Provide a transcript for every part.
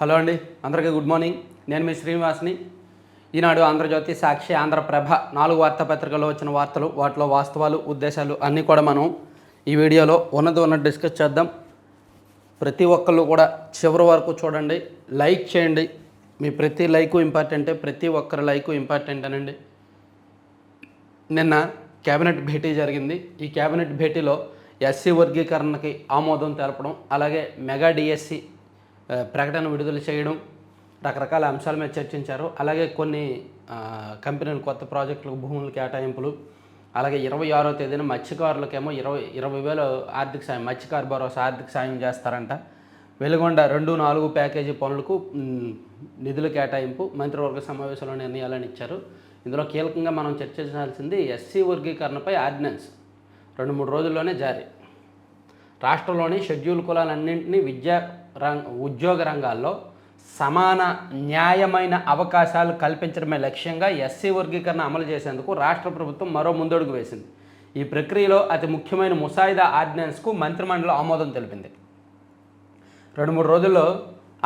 Hello అండి, అందరికీ good morning. నేను మీ శ్రీనివాస్ని. ఈనాడు, ఆంధ్రజ్యోతి, సాక్షి, ఆంధ్రప్రభ 4 వార్తాపత్రికల్లో వచ్చిన వార్తలు, వాటిలో వాస్తవాలు, ఉద్దేశాలు అన్నీ కూడా మనం ఈ వీడియోలో ఉన్నది డిస్కస్ చేద్దాం. ప్రతి ఒక్కళ్ళు కూడా చివరి వరకు చూడండి, లైక్ చేయండి. మీ ప్రతి లైకు ఇంపార్టెంటే, ప్రతి ఒక్కరి లైకు ఇంపార్టెంట్ అనండి. నిన్న కేబినెట్ భేటీ జరిగింది. ఈ కేబినెట్ భేటీలో ఎస్సీ వర్గీకరణకి ఆమోదం తెలపడం, అలాగే మెగా డిఎస్సి ప్రకటన విడుదల చేయడం, రకరకాల అంశాల మీద చర్చించారు. అలాగే కొన్ని కంపెనీలు కొత్త ప్రాజెక్టులకు భూముల కేటాయింపులు, అలాగే 26వ తేదీన మత్స్యకారులకేమో 20,000 ఆర్థిక సాయం, మత్స్యకార భరోసా ఆర్థిక సాయం చేస్తారంట. వెలుగొండ 2-4 ప్యాకేజీ పనులకు నిధుల కేటాయింపు మంత్రివర్గ సమావేశంలో నిర్ణయాలను ఇచ్చారు. ఇందులో కీలకంగా మనం చర్చించాల్సింది ఎస్సీ వర్గీకరణపై ఆర్డినెన్స్ 2-3 రోజుల్లోనే జారీ. రాష్ట్రంలోని షెడ్యూల్ కులాలన్నింటినీ ఉద్యోగ రంగాల్లో సమాన న్యాయమైన అవకాశాలు కల్పించడమే లక్ష్యంగా ఎస్సీ వర్గీకరణ అమలు చేసేందుకు రాష్ట్ర ప్రభుత్వం మరో ముందడుగు వేసింది. ఈ ప్రక్రియలో అతి ముఖ్యమైన ముసాయిదా ఆర్డినెన్స్కు మంత్రిమండలి ఆమోదం తెలిపింది. 2-3 రోజుల్లో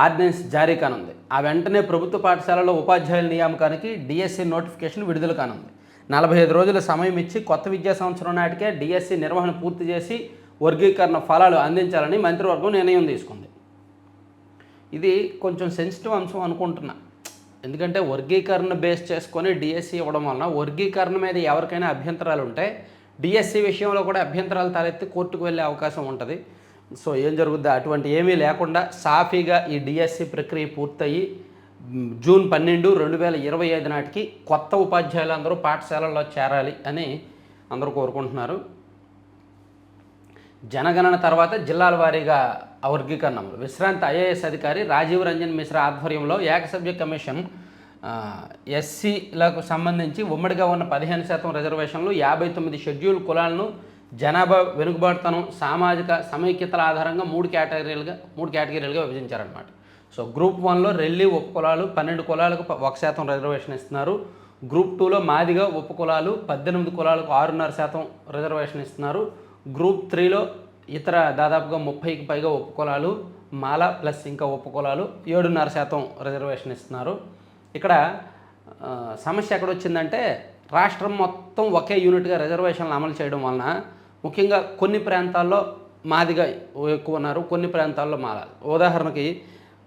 ఆర్డినెన్స్ జారీ కానుంది. ఆ వెంటనే ప్రభుత్వ పాఠశాలలో ఉపాధ్యాయుల నియామకానికి డిఎస్సి నోటిఫికేషన్ విడుదల కానుంది. 45 రోజుల సమయం ఇచ్చి కొత్త విద్యా సంవత్సరం నాటికే డిఎస్సి నిర్వహణ పూర్తి చేసి వర్గీకరణ ఫలాలు అందించాలని మంత్రివర్గం నిర్ణయం తీసుకుంది. ఇది కొంచెం సెన్సిటివ్ అంశం అనుకుంటున్నా. ఎందుకంటే వర్గీకరణ బేస్ చేసుకొని డిఎస్సి ఇవ్వడం వలన వర్గీకరణ మీద ఎవరికైనా అభ్యంతరాలు ఉంటే డిఎస్సి విషయంలో కూడా అభ్యంతరాలు తలెత్తి కోర్టుకు వెళ్ళే అవకాశం ఉంటుంది. సో ఏం జరుగుద్ది, అటువంటి ఏమీ లేకుండా సాఫీగా ఈ డిఎస్సి ప్రక్రియ పూర్తయి జూన్ 12, 2025 నాటికి కొత్త ఉపాధ్యాయులు అందరూ పాఠశాలల్లో చేరాలి అని అందరూ కోరుకుంటున్నారు. జనగణన తర్వాత జిల్లాల వారీగా వర్గీకరణ అమలు. విశ్రాంత ఐఏఎస్ అధికారి రాజీవ్ రంజన్ మిశ్రా ఆధ్వర్యంలో ఏకసభ్య కమిషన్ ఎస్సీలకు సంబంధించి ఉమ్మడిగా ఉన్న 15% రిజర్వేషన్లు, 59 షెడ్యూల్ కులాలను జనాభా వెనుకబాటుతనం, సామాజిక సమైక్యతల ఆధారంగా 3 కేటగిరీలుగా విభజించారనమాట. సో గ్రూప్ 1లో రెల్లి ఉపకులాలు 12 కులాలకు 1% రిజర్వేషన్ ఇస్తున్నారు. గ్రూప్ 2లో మాదిగ ఉపకులాలు 18 కులాలకు 6.5% రిజర్వేషన్ ఇస్తున్నారు. గ్రూప్ 3లో ఇతర దాదాపుగా 30కి పైగా ఉపకులాలు, మాల ప్లస్ ఇంకా ఉపకులాలు 7.5% రిజర్వేషన్ ఇస్తున్నారు. ఇక్కడ సమస్య ఎక్కడొచ్చిందంటే రాష్ట్రం మొత్తం ఒకే యూనిట్గా రిజర్వేషన్లు అమలు చేయడం వలన ముఖ్యంగా కొన్ని ప్రాంతాల్లో మాదిగా ఎక్కువ ఉన్నారు, కొన్ని ప్రాంతాల్లో మాల. ఉదాహరణకి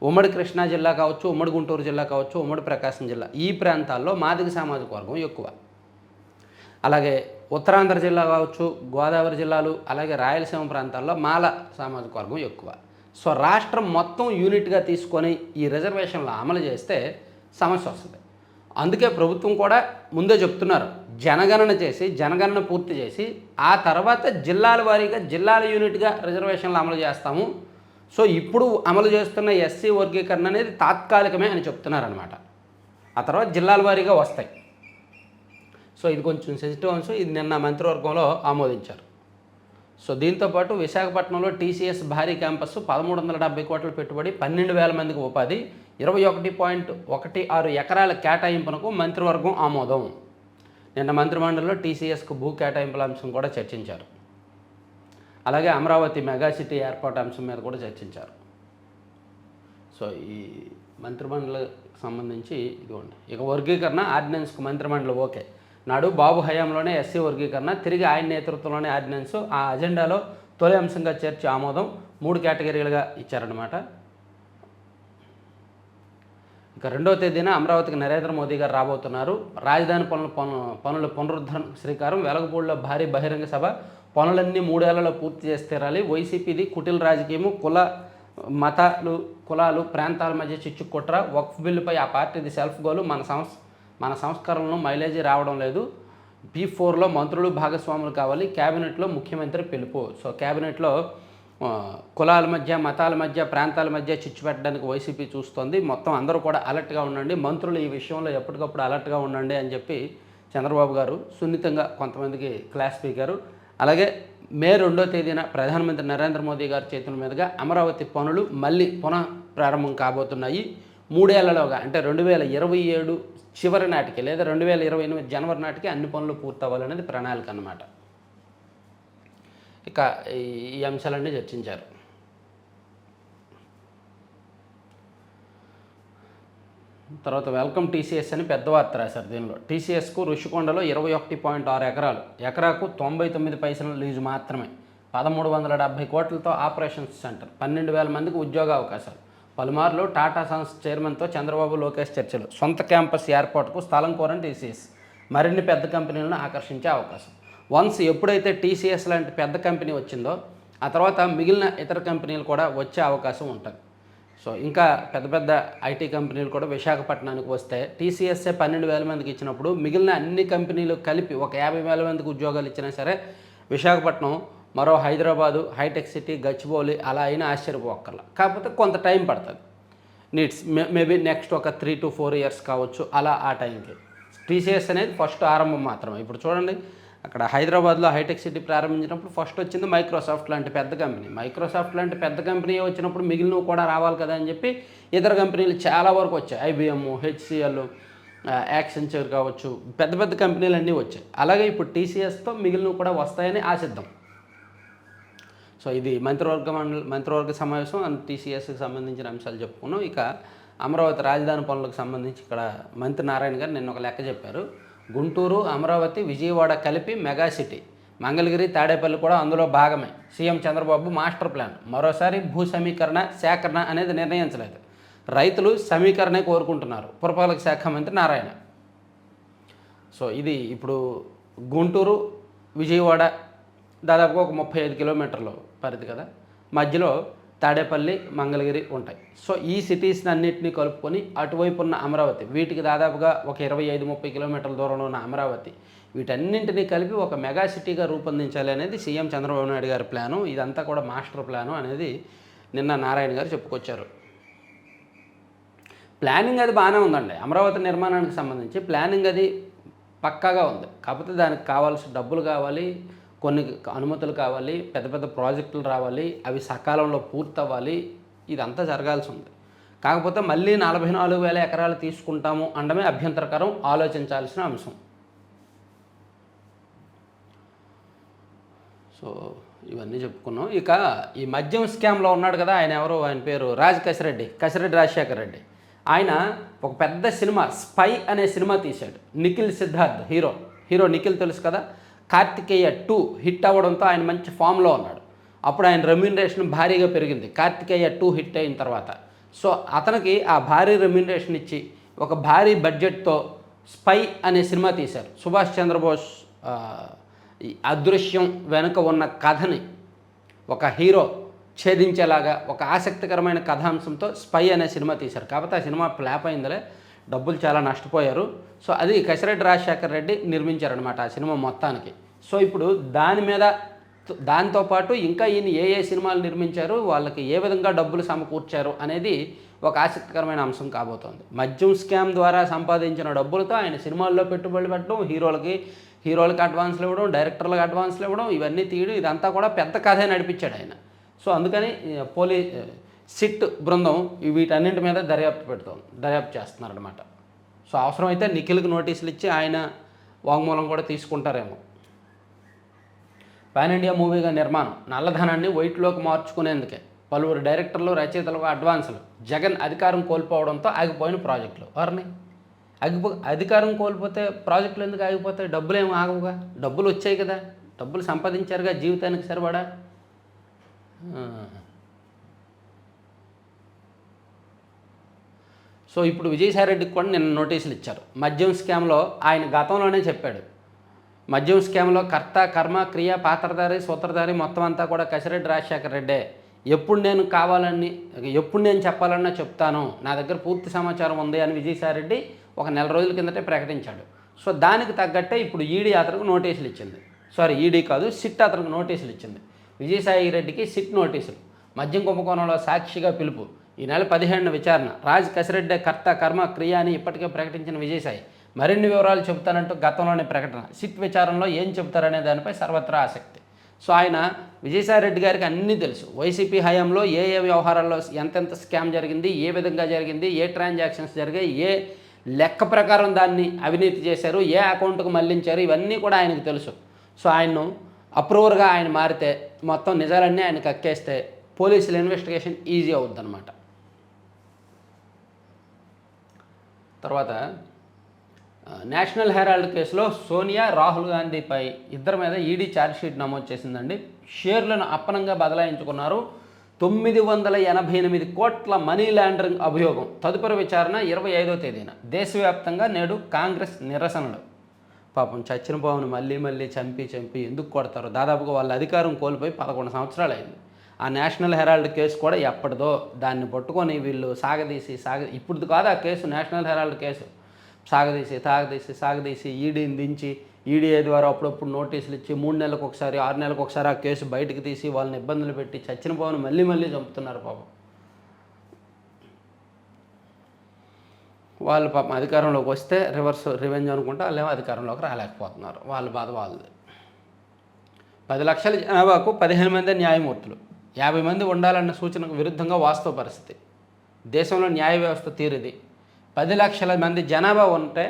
ఉమ్మడి కృష్ణా జిల్లా కావచ్చు, ఉమ్మడి గుంటూరు జిల్లా కావచ్చు, ఉమ్మడి ప్రకాశం జిల్లా, ఈ ప్రాంతాల్లో మాదిగ సామాజిక వర్గం ఎక్కువ. అలాగే ఉత్తరాంధ్ర జిల్లా కావచ్చు, గోదావరి జిల్లాలు, అలాగే రాయలసీమ ప్రాంతాల్లో మాల సామాజిక వర్గం ఎక్కువ. సో రాష్ట్రం మొత్తం యూనిట్గా తీసుకొని ఈ రిజర్వేషన్లు అమలు చేస్తే సమస్య వస్తుంది. అందుకే ప్రభుత్వం కూడా ముందే చెప్తున్నారు, జనగణన పూర్తి చేసి ఆ తర్వాత జిల్లాల వారీగా జిల్లాల యూనిట్గా రిజర్వేషన్లు అమలు చేస్తాము. సో ఇప్పుడు అమలు చేస్తున్న ఎస్సీ వర్గీకరణ అనేది తాత్కాలికమే అని చెప్తున్నారనమాట. ఆ తర్వాత జిల్లాల వారీగా వస్తాయి. సో ఇది కొంచెం సెన్సిటివ్ అంశం. ఇది నిన్న మంత్రివర్గంలో ఆమోదించారు. సో దీంతోపాటు విశాఖపట్నంలో టీసీఎస్ భారీ క్యాంపస్ 1,370 కోట్ల పెట్టుబడి, 12,000 మందికి ఉపాధి, 21.16 ఎకరాల కేటాయింపునకు మంత్రివర్గం ఆమోదం. నిన్న మంత్రిమండలిలో టీసీఎస్కు భూ కేటాయింపుల అంశం కూడా చర్చించారు. అలాగే అమరావతి మెగా సిటీ ఏర్పాటు అంశం మీద కూడా చర్చించారు. సో ఈ మంత్రిమండలికి సంబంధించి ఇదిగోండి. ఇక వర్గీకరణ ఆర్డినెన్స్కు మంత్రిమండలి ఓకే. నాడు బాబు హయాంలోనే ఎస్సీ వర్గీకరణ, తిరిగి ఆయన నేతృత్వంలోనే ఆర్డినెన్స్ ఆ అజెండాలో తొలి అంశంగా చేర్చి ఆమోదం 3 కేటగిరీలుగా ఇచ్చారన్నమాట. ఇక 2వ తేదీన అమరావతికి నరేంద్ర మోదీ గారు రాబోతున్నారు. రాజధాని పనుల పునరుద్ధరణ శ్రీకారం, వెలగపూడిలో భారీ బహిరంగ సభ, పనులన్నీ 3 ఏళ్లలో పూర్తి చేసి తీరాలి. వైసీపీది కుటిల రాజకీయము, కులాలు ప్రాంతాల మధ్య చిచ్చుకుట్ర, వక్ఫ్ బిల్లుపై ఆ పార్టీది సెల్ఫ్ గోలు, మన సంస్కరణలను మైలేజీ రావడం లేదు. P4లో మంత్రులు భాగస్వాములు కావాలి, క్యాబినెట్లో ముఖ్యమంత్రి పిలుపు. సో క్యాబినెట్లో కులాల మధ్య, మతాల మధ్య, ప్రాంతాల మధ్య చిచ్చు పెట్టడానికి వైసీపీ చూస్తోంది. మొత్తం అందరూ కూడా అలర్ట్గా ఉండండి, మంత్రులు ఈ విషయంలో ఎప్పటికప్పుడు అలర్ట్గా ఉండండి అని చెప్పి చంద్రబాబు గారు సున్నితంగా కొంతమందికి క్లాస్ స్పీకరు. అలాగే మే 2వ తేదీన ప్రధానమంత్రి నరేంద్ర మోదీ గారి చేతుల మీదుగా అమరావతి పనులు మళ్ళీ పునః ప్రారంభం కాబోతున్నాయి. 3 ఏళ్లలోగా, అంటే 2027 చివరి నాటికి లేదా 2028 జనవరి నాటికి అన్ని పనులు పూర్తవ్వాలనేది ప్రణాళిక అన్నమాట. ఇక ఈ అంశాలన్నీ చర్చించారు. తర్వాత వెల్కమ్ టీసీఎస్ అని పెద్ద వార్త రాశారు దీనిలో. టీసీఎస్కు ఋషికొండలో 21.6 ఎకరాలు, ఎకరాకు 99 పైసల లీజు మాత్రమే, 1370 కోట్లతో ఆపరేషన్స్ సెంటర్, 12,000 మందికి ఉద్యోగ అవకాశాలు. పలుమార్లు టాటా సన్స్ చైర్మన్తో చంద్రబాబు లోకేష్ చర్చలు. సొంత క్యాంపస్ ఏర్పాటుకు స్థలం కోరని టీసీఎస్, మరిన్ని పెద్ద కంపెనీలను ఆకర్షించే అవకాశం. వన్స్ ఎప్పుడైతే టీసీఎస్ లాంటి పెద్ద కంపెనీ వచ్చిందో ఆ తర్వాత మిగిలిన ఇతర కంపెనీలు కూడా వచ్చే అవకాశం ఉంటుంది. సో ఇంకా పెద్ద పెద్ద ఐటీ కంపెనీలు కూడా విశాఖపట్నానికి వస్తే టీసీఎస్ఏ 12,000 మందికి ఇచ్చినప్పుడు మిగిలిన అన్ని కంపెనీలు కలిపి ఒక 50,000 మందికి ఉద్యోగాలు ఇచ్చినా సరే విశాఖపట్నం మరో హైదరాబాదు, హైటెక్ సిటీ, గచ్చిబౌలి అలా అయినా ఆశ్చర్యపోక్కర్ల. కాకపోతే కొంత టైం పడుతుంది, నీడ్స్ మేబీ నెక్స్ట్ ఒక 3 to 4 years కావచ్చు. అలా ఆ టైంకి టీసీఎస్ అనేది ఫస్ట్ ఆరంభం మాత్రమే. ఇప్పుడు చూడండి, అక్కడ హైదరాబాద్లో హైటెక్ సిటీ ప్రారంభించినప్పుడు ఫస్ట్ వచ్చింది మైక్రోసాఫ్ట్ లాంటి పెద్ద కంపెనీ. మైక్రోసాఫ్ట్ లాంటి పెద్ద కంపెనీ వచ్చినప్పుడు మిగిలినవి కూడా రావాలి కదా అని చెప్పి ఇతర కంపెనీలు చాలా వరకు వచ్చాయి. ఐబిఎం, హెచ్సిఎల్, యాక్సెంచర్ కావచ్చు, పెద్ద పెద్ద కంపెనీలు అన్నీ వచ్చాయి. అలాగే ఇప్పుడు టీసీఎస్తో మిగిలినవి కూడా వస్తాయని ఆశిద్దాం. సో ఇది మంత్రివర్గ సమావేశం అండ్ టీసీఎస్కి సంబంధించిన అంశాలు చెప్పుకున్నాం. ఇక అమరావతి రాజధాని పనులకు సంబంధించి ఇక్కడ మంత్రి నారాయణ గారు నిన్న ఒక లెక్క చెప్పారు. గుంటూరు, అమరావతి, విజయవాడ కలిపి మెగా సిటీ, మంగళగిరి, తాడేపల్లి కూడా అందులో భాగమే. సీఎం చంద్రబాబు మాస్టర్ ప్లాన్, మరోసారి భూ సమీకరణ, సేకరణ అనేది నిర్ణయించలేదు, రైతులు సమీకరణే కోరుకుంటున్నారు, పురపాలక శాఖ మంత్రి నారాయణ. సో ఇది ఇప్పుడు గుంటూరు, విజయవాడ దాదాపుగా ఒక 35 కిలోమీటర్ల పరిధి కదా, మధ్యలో తాడేపల్లి, మంగళగిరి ఉంటాయి. సో ఈ సిటీస్ని అన్నింటినీ కలుపుకొని అటువైపు ఉన్న అమరావతి, వీటికి దాదాపుగా ఒక 25-30 కిలోమీటర్ల దూరంలో ఉన్న అమరావతి, వీటన్నింటినీ కలిపి ఒక మెగా సిటీగా రూపొందించాలి అనేది సీఎం చంద్రబాబు నాయుడు గారి ప్లాను. ఇదంతా కూడా మాస్టర్ ప్లాను అనేది నిన్న నారాయణ గారు చెప్పుకొచ్చారు. ప్లానింగ్ అది బాగానే ఉందండి. అమరావతి నిర్మాణానికి సంబంధించి ప్లానింగ్ అది పక్కాగా ఉంది. కాకపోతే దానికి కావాల్సిన డబ్బులు కావాలి, కొన్ని అనుమతులు కావాలి, పెద్ద పెద్ద ప్రాజెక్టులు రావాలి, అవి సకాలంలో పూర్తవ్వాలి, ఇదంతా జరగాల్సి ఉంది. కాకపోతే మళ్ళీ 44,000 ఎకరాలు తీసుకుంటాము అనడమే అభ్యంతరకరం, ఆలోచించాల్సిన అంశం. సో ఇవన్నీ చెప్పుకున్నాం. ఇక ఈ మద్యం స్కామ్లో ఉన్నాడు కదా ఆయన, ఎవరు ఆయన పేరు కసిరెడ్డి రాజశేఖర్ రెడ్డి. ఆయన ఒక పెద్ద సినిమా స్పై అనే సినిమా తీశాడు. నిఖిల్ సిద్ధార్థ్ హీరో నిఖిల్ తెలుసు కదా. కార్తికేయ 2 హిట్ అవ్వడంతో ఆయన మంచి ఫామ్లో ఉన్నాడు. అప్పుడు ఆయన రెమ్యూనరేషన్ భారీగా పెరిగింది కార్తికేయ 2 హిట్ అయిన తర్వాత. సో అతనికి ఆ భారీ రెమ్యూనరేషన్ ఇచ్చి ఒక భారీ బడ్జెట్తో స్పై అనే సినిమా తీశారు. సుభాష్ చంద్రబోస్ అదృశ్యం వెనుక ఉన్న కథని ఒక హీరో ఛేదించేలాగా ఒక ఆసక్తికరమైన కథాంశంతో స్పై అనే సినిమా తీశారు. కాకపోతే ఆ సినిమా ఫ్లాప్ అయిందిలే, డబ్బులు చాలా నష్టపోయారు. సో అది కసిరెడ్డి రాజశేఖర్ రెడ్డి నిర్మించారనమాట ఆ సినిమా మొత్తానికి. సో ఇప్పుడు దాంతోపాటు ఇంకా ఈయన ఏ సినిమాలు నిర్మించారు, వాళ్ళకి ఏ విధంగా డబ్బులు సమకూర్చారు అనేది ఒక ఆసక్తికరమైన అంశం కాబోతోంది. మద్యం స్కామ్ ద్వారా సంపాదించిన డబ్బులతో ఆయన సినిమాల్లో పెట్టుబడులు పెట్టడం, హీరోలకు అడ్వాన్స్లు ఇవ్వడం, డైరెక్టర్లకు అడ్వాన్స్లు ఇవ్వడం, ఇవన్నీ తీయడం, ఇదంతా కూడా పెద్ద కథే నడిపించాడు ఆయన. సో అందుకని సిట్ బృందం వీటన్నింటి మీద దర్యాప్తు చేస్తున్నారనమాట. సో అవసరమైతే నిఖిల్కి నోటీసులు ఇచ్చి ఆయన వాంగ్మూలం కూడా తీసుకుంటారేమో. పాన్ ఇండియా మూవీగా నిర్మాణం, నల్లధనాన్ని వైట్లోకి మార్చుకునేందుకే పలువురు డైరెక్టర్లు, రచయితలకు అడ్వాన్సులు. జగన్ అధికారం కోల్పోవడంతో ఆగిపోయిన ప్రాజెక్టులు. వారిని అధికారం కోల్పోతే ప్రాజెక్టులు ఎందుకు ఆగిపోతాయి? డబ్బులు ఏమి ఆగవుగా, డబ్బులు వచ్చాయి కదా, డబ్బులు సంపాదించారుగా జీవితానికి సరిపడా. సో ఇప్పుడు విజయసాయిరెడ్డికి కూడా నిన్న నోటీసులు ఇచ్చారు. మద్యం స్కామ్లో ఆయన గతంలోనే చెప్పాడు, మద్యం స్కామ్లో కర్త, కర్మ, క్రియ, పాత్రధారి, సూత్రధారి మొత్తం అంతా కూడా కసిరెడ్డి రాజశేఖర్ రెడ్డే. ఎప్పుడు నేను చెప్పాలన్నా చెప్తాను, నా దగ్గర పూర్తి సమాచారం ఉంది అని విజయసాయిరెడ్డి ఒక 4 రోజుల కిందటే ప్రకటించాడు. సో దానికి తగ్గట్టే ఇప్పుడు ఈడీ అతనికి నోటీసులు ఇచ్చింది. ఈడీ కాదు, సిట్ అతనికి నోటీసులు ఇచ్చింది. విజయసాయిరెడ్డికి సిట్ నోటీసులు. మద్యం కుంభకోణంలో సాక్షిగా పిలుపు, ఈ నెల 17న విచారణ. కసిరెడ్డి కర్త, కర్మ, క్రియ అని ఇప్పటికే ప్రకటించిన విజయసాయి మరిన్ని వివరాలు చెబుతానంటూ గతంలోనే ప్రకటన. సిట్ విచారణలో ఏం చెబుతారనే దానిపై సర్వత్రా ఆసక్తి. సో ఆయన విజయసాయిరెడ్డి గారికి అన్నీ తెలుసు. వైసీపీ హయాంలో ఏ వ్యవహారాల్లో ఎంతెంత స్కామ్ జరిగింది, ఏ విధంగా జరిగింది, ఏ ట్రాన్సాక్షన్స్ జరిగాయి, ఏ లెక్క ప్రకారం దాన్ని అవినీతి చేశారు, ఏ అకౌంట్కు మళ్లించారు, ఇవన్నీ కూడా ఆయనకు తెలుసు. సో ఆయన్ను అప్రూవర్గా ఆయన మారితే మొత్తం నిజాలన్నీ ఆయన కక్కేస్తే పోలీసుల ఇన్వెస్టిగేషన్ ఈజీ అవుద్ది అనమాట. తర్వాత నేషనల్ హెరాల్డ్ కేసులో సోనియా రాహుల్ గాంధీపై ఇద్దరి మీద ఈడీ ఛార్జ్షీట్ నమోదు చేసిందండి. షేర్లను అప్పనంగా బదలాయించుకున్నారు. 988 కోట్ల మనీ లాండరింగ్ అభియోగం. తదుపరి విచారణ 25వ తేదీన. దేశవ్యాప్తంగా నేడు కాంగ్రెస్ నిరసనలు. పాపం చచ్చిన పావును మళ్ళీ చంపి ఎందుకు కొడతారు? దాదాపుగా వాళ్ళ అధికారం కోల్పోయి 11 సంవత్సరాలు అయింది. ఆ నేషనల్ హెరాల్డ్ కేసు కూడా ఎప్పటిదో దాన్ని పట్టుకొని వీళ్ళు ఇప్పుడు కాదు ఆ కేసు, నేషనల్ హెరాల్డ్ కేసు సాగదీసి ఈడీని దించి ఈడీ ద్వారా అప్పుడప్పుడు నోటీసులు ఇచ్చి 3 నెలలకు ఒకసారి 6 నెలలకు ఒకసారి ఆ కేసు బయటకు తీసి వాళ్ళని ఇబ్బందులు పెట్టి చచ్చిన పావును మళ్ళీ చంపుతున్నారు పాపం. వాళ్ళు పాపం అధికారంలోకి వస్తే రివెంజ్ అనుకుంటే వాళ్ళేమో అధికారంలోకి రాలేకపోతున్నారు. వాళ్ళ బాధ వాళ్ళది. 10 లక్షల జనాభాకు 15 మంది న్యాయమూర్తులు, 50 మంది ఉండాలన్న సూచనకు విరుద్ధంగా వాస్తవ పరిస్థితి. దేశంలో న్యాయ వ్యవస్థ తీరుది. 10 లక్షల మంది జనాభా ఉంటే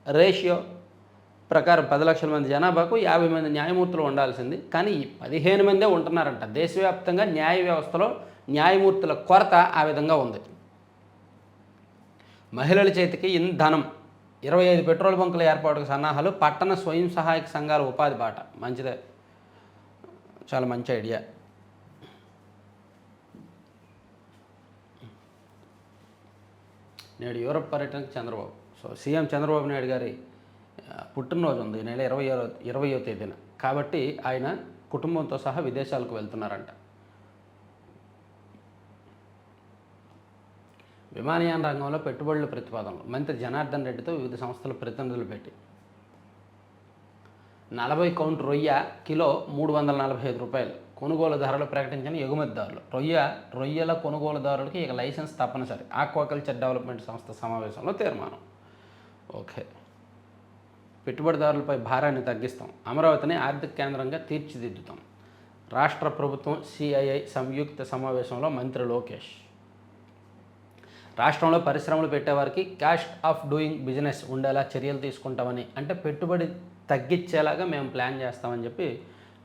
రేషియో ప్రకారం 10 లక్షల మంది జనాభాకు 50 మంది న్యాయమూర్తులు ఉండాల్సింది. కానీ 15 మందే ఉంటున్నారంట. దేశవ్యాప్తంగా న్యాయ వ్యవస్థలో న్యాయమూర్తుల కొరత ఆ విధంగా ఉంది. మహిళల చేతికి ఇంధనం. 25 పెట్రోల్ బంకుల ఏర్పాటుకు సన్నాహాలు. పట్టణ స్వయం సహాయక సంఘాల ఉపాధి బాట. మంచిదే, చాలా మంచి ఐడియా. నేడు యూరప్ పర్యటనకు చంద్రబాబు. సీఎం చంద్రబాబు నాయుడు గారి పుట్టినరోజు ఉంది ఈ నెల 20వ తేదీన. కాబట్టి ఆయన కుటుంబంతో సహా విదేశాలకు వెళ్తున్నారంట. విమానయాన రంగంలో పెట్టుబడుల ప్రతిపాదనలు. మంత్రి జనార్దన్ రెడ్డితో వివిధ సంస్థల ప్రతినిధులు పెట్టి 40 కౌంట్ రొయ్య కిలో 345 రూపాయలు. కొనుగోలు ధరలు ప్రకటించిన ఎగుమతిదారులు. రొయ్యల కొనుగోలుదారులకి ఇక లైసెన్స్ తప్పనిసరి. ఆక్వాకల్చర్ డెవలప్మెంట్ సంస్థ సమావేశంలో తీర్మానం. ఓకే, పెట్టుబడిదారులపై భారాన్ని తగ్గిస్తాం. అమరావతిని ఆర్థిక కేంద్రంగా తీర్చిదిద్దుతాం. రాష్ట్ర ప్రభుత్వం సిఐఐ సంయుక్త సమావేశంలో మంత్రి లోకేష్. రాష్ట్రంలో పరిశ్రమలు పెట్టేవారికి కాస్ట్ ఆఫ్ డూయింగ్ బిజినెస్ ఉండేలా చర్యలు తీసుకుంటామని, అంటే పెట్టుబడి తగ్గించేలాగా మేము ప్లాన్ చేస్తామని చెప్పి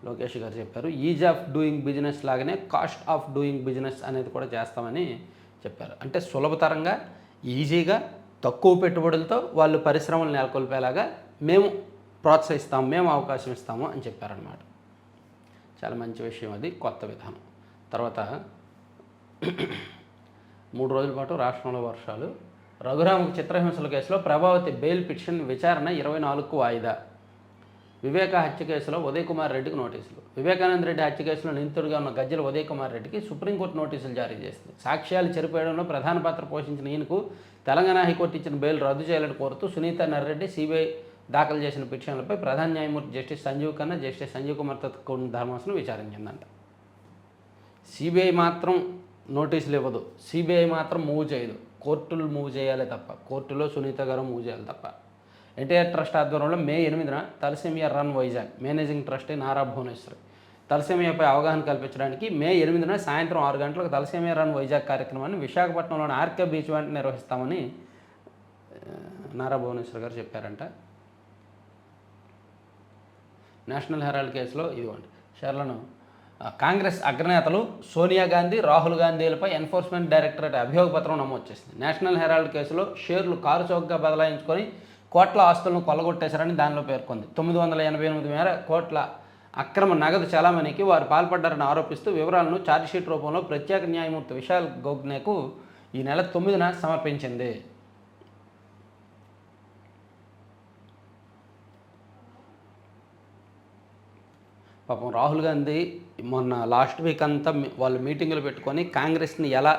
లోకేష్ గారు చెప్పారు. ఈజ్ ఆఫ్ డూయింగ్ బిజినెస్ లాగానే కాస్ట్ ఆఫ్ డూయింగ్ బిజినెస్ అనేది కూడా చేస్తామని చెప్పారు. అంటే సులభతరంగా ఈజీగా తక్కువ పెట్టుబడులతో వాళ్ళు పరిశ్రమలు నెలకొల్పేలాగా మేము ప్రోత్సహిస్తాము, మేము అవకాశం ఇస్తాము అని చెప్పారనమాట. చాలా మంచి విషయం అది, కొత్త విధానం. తర్వాత 3 రోజుల పాటు రాష్ట్రంలో వర్షాలు. రఘురామకు చిత్రహింసల కేసులో ప్రభావతి బెయిల్ పిటిషన్ విచారణ 24కు వాయిదా. వివేక హత్య కేసులో ఉదయ్ కుమార్ రెడ్డికి నోటీసులు. వివేకానంద రెడ్డి హత్య కేసులో నిందితుడిగా ఉన్న గజ్జల ఉదయ్ కుమార్ రెడ్డికి సుప్రీంకోర్టు నోటీసులు జారీ చేసింది. సాక్ష్యాలు చెరిపేయడంలో ప్రధాన పాత్ర పోషించిన ఈయనకు తెలంగాణ హైకోర్టు ఇచ్చిన బెయిల్ రద్దు చేయాలని కోరుతూ సునీత నర్రెడ్డి సిబిఐ దాఖలు చేసిన పిటిషన్లపై ప్రధాన న్యాయమూర్తి జస్టిస్ సంజీవ్ ఖన్నా, జస్టిస్ సంజీవ్ కుమార్తో కూడిన ధర్మాసనం విచారించిందంట. సిబిఐ మాత్రం నోటీసులు ఇవ్వదు, సిబిఐ మాత్రం మూవ్ చేయదు, కోర్టులు మూవ్ చేయాలి తప్ప, కోర్టులో సునీత గారు మూవ్ చేయాలి తప్ప. ఎన్టీఆర్ ట్రస్ట్ ఆధ్వర్యంలో మే 8న thalassaemia run Vizag. Managing trustee Nara Bhuvaneswari. తలసేమియాపై అవగాహన కల్పించడానికి మే 8న సాయంత్రం 6 గంటలకు తలసేమియా రన్ వైజాగ్ కార్యక్రమాన్ని విశాఖపట్నంలోని ఆర్కే బీచ్ వెంట నిర్వహిస్తామని నారా భువనేశ్వర్ గారు చెప్పారంట. నేషనల్ హెరాల్డ్ కేసులో ఇదిగోండి షేర్లను కాంగ్రెస్ అగ్రనేతలు సోనియా గాంధీ, రాహుల్ గాంధీలపై ఎన్ఫోర్స్మెంట్ డైరెక్టరేట్ అభియోగ పత్రం నమోదు చేసింది. నేషనల్ హెరాల్డ్ కేసులో షేర్లు కారు చౌకగా బదలాయించుకొని కోట్ల ఆస్తులను కొల్లగొట్టేశారని దానిలో పేర్కొంది. 988 మేర కోట్ల అక్రమ నగదు చలామణికి వారు పాల్పడ్డారని ఆరోపిస్తూ వివరాలను ఛార్జ్షీట్ రూపంలో ప్రత్యేక న్యాయమూర్తి విశాల్ గౌగ్నేకు ఈ నెల 9న సమర్పించింది. పాపం రాహుల్ గాంధీ మొన్న లాస్ట్ వీక్ అంతా వాళ్ళు మీటింగులు పెట్టుకొని కాంగ్రెస్ని ఎలా